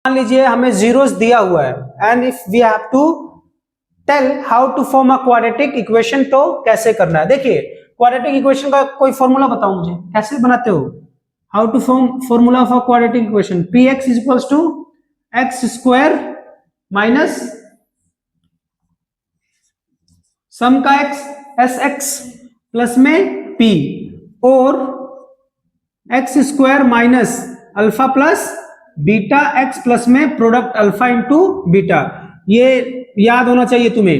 मान लीजिए हमें जीरोस दिया हुआ है and if we have to tell how to form a quadratic equation, तो कैसे करना है। देखिए क्वाड्रेटिक इक्वेशन का कोई फॉर्मूला बताओ मुझे, कैसे बनाते हो। How to form formula of a quadratic equation, p x is equals to x square minus sum का एक्स एस एक्स प्लस में पी और x square minus alpha plus beta x plus में product alpha into beta. ये याद होना चाहिए तुम्हें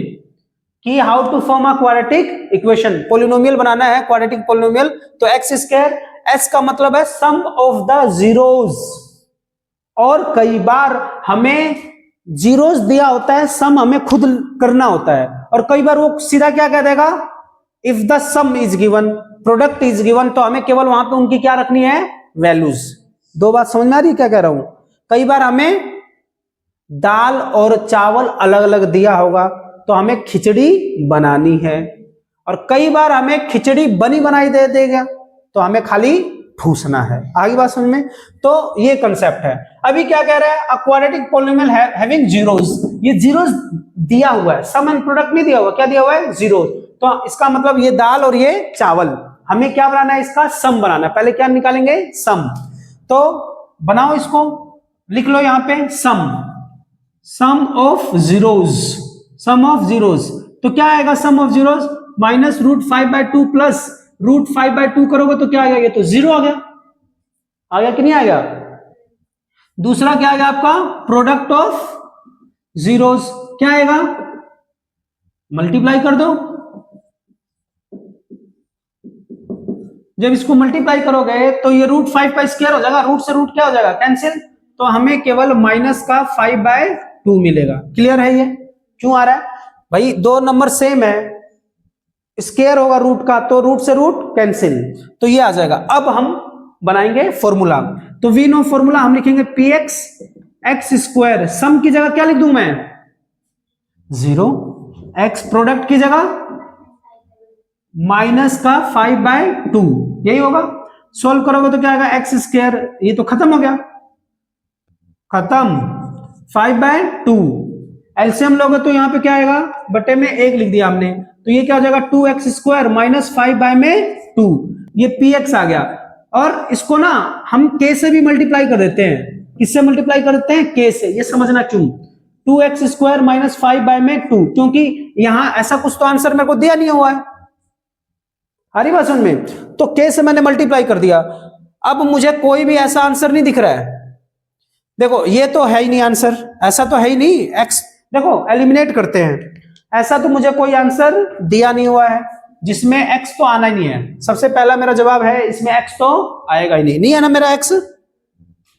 कि how to form a quadratic equation, polynomial बनाना है क्वाड्रेटिक पोलिनोमियल। तो एक्स स्क्वायर, एस का मतलब है सम ऑफ द जीरोस, और कई बार हमें जीरोस दिया होता है, सम हमें खुद करना होता है, और कई बार वो सीधा क्या कह देगा, if the some is given product is given, तो हमें केवल वहां पे उनकी क्या रखनी है, वैल्यूज। दो बात समझ में आ रही है क्या कह रहा हूं। कई बार हमें दाल और चावल अलग अलग दिया होगा तो हमें खिचड़ी बनानी है, और कई बार हमें खिचड़ी बनी बनाई दे देगा तो हमें खाली ठूसना है। आगे बात समझ में। तो ये कंसेप्ट है। अभी क्या कह रहा है, a quadratic polynomial having zeros, ये जीरोस दिया हुआ है, सम एंड प्रोडक्ट नहीं दिया हुआ, क्या दिया हुआ है, जीरोस। तो इसका मतलब ये दाल और ये चावल, हमें क्या बनाना है, इसका सम बनाना है। पहले क्या निकालेंगे, सम। तो बनाओ इसको, लिख लो यहां पे sum of zeros, sum of zeros. तो क्या आएगा sum of zeros, minus root 5/2 plus root 5/2 करोगे तो क्या आएगा, ये तो जीरो आ गया कि नहीं आएगा। दूसरा क्या आएगा आपका, प्रोडक्ट ऑफ जीरोस, क्या आएगा, मल्टीप्लाई कर दो। जब इसको मल्टीप्लाई करोगे तो ये रूट 5 का स्क्वायर हो जाएगा, रूट से रूट क्या हो जाएगा, कैंसिल। तो हमें केवल माइनस का 5/2 मिलेगा। क्लियर है ये क्यों आ रहा है भाई, दो नंबर सेम है, स्क्वायर होगा रूट का तो रूट से रूट कैंसिल, तो ये आ जाएगा। अब हम बनाएंगे फॉर्मूला। तो वी नो फॉर्मूला, हम लिखेंगे पी एक्स एक्स स्क्वायर, सम की जगह क्या लिख दूं मैं, 0, एक्स प्रोडक्ट की जगह माइनस का 5/2, यही होगा। सॉल्व करोगे तो क्या आएगा, एक्स स्क्वायर, ये तो खत्म हो गया, खत्म, 5/2। एलसीएम लोगे तो यहां पे क्या आएगा, बटे में 1 लिख दिया हमने, तो ये क्या हो जाएगा, 2x स्क्वायर माइनस 5/2, ये px आ गया। और इसको ना हम k से भी मल्टीप्लाई कर देते हैं। किससे मल्टीप्लाई कर देते हैं, k से। ये समझना क्यों, 2x स्क्वायर माइनस 5/2, क्योंकि यहां ऐसा कुछ तो आंसर मेरे को दिया नहीं हुआ है, हरी बात समझ में। तो k से मैंने मल्टीप्लाई कर दिया। अब मुझे कोई भी ऐसा आंसर नहीं दिख रहा है, देखो ये तो है ही नहीं आंसर, ऐसा तो है ही नहीं, x देखो एलिमिनेट करते हैं, ऐसा तो मुझे कोई आंसर दिया नहीं हुआ है जिसमें x तो आना ही नहीं है। सबसे पहला मेरा जवाब है इसमें x तो आएगा ही नहीं, नहीं है ना मेरा x,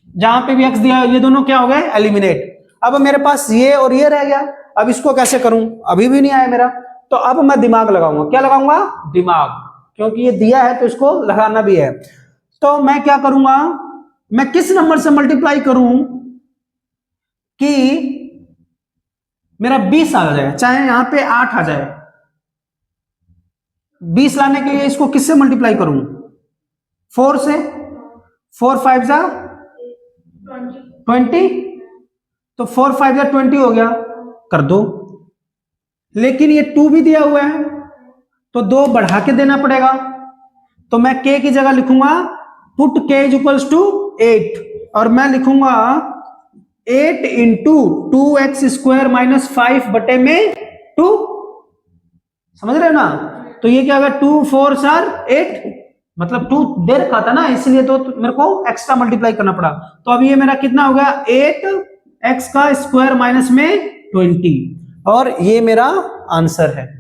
जहां पे भी x दिया ये दोनों क्या हो गए, एलिमिनेट। अब मेरे पास ये और ये रह गया, अब इसको कैसे करूं, अभी भी नहीं आया मेरा। तो अब मैं दिमाग लगाऊंगा, क्या लगाऊंगा, दिमाग, क्योंकि ये दिया है तो इसको लगाना भी है। तो मैं क्या करूंगा, मैं किस नंबर से मल्टीप्लाई करूं कि मेरा 20 आ जाए, चाहे यहां पे 8 आ जाए, 20 लाने के लिए इसको किससे मल्टीप्लाई करूं, 4 से, 4 5 जा 20, तो 4 5 जा 20 हो गया, कर दो। लेकिन ये 2 भी दिया हुआ है तो 2 बढ़ा के देना पड़ेगा, तो मैं k की जगह लिखूंगा put k is equals to 8, और मैं लिखूंगा 8 इंटू 2x स्क्वायर माइनस 5 बटे में 2, समझ रहे हो ना। तो ये क्या होगा, 2 4 4 8, मतलब 2 दे रखा था ना, इसलिए तो मेरे को एक्स्ट्रा मल्टीप्लाई करना पड़ा। तो अब ये मेरा कितना हो गया, 8x का स्क्वायर माइनस में 20, और ये मेरा आंसर है।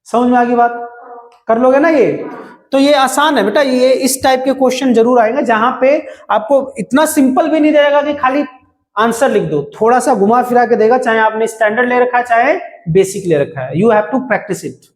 समझ में आ गई बात, कर लोगे ना ये। तो ये आसान है बेटा, ये इस टाइप के क्वेश्चन जरूर आएंगे जहां पे आपको इतना सिंपल भी नहीं देगा कि खाली आंसर लिख दो, थोड़ा सा घुमा फिरा के देगा, चाहे आपने स्टैंडर्ड ले रखा है चाहे बेसिक ले रखा है। You have to practise it.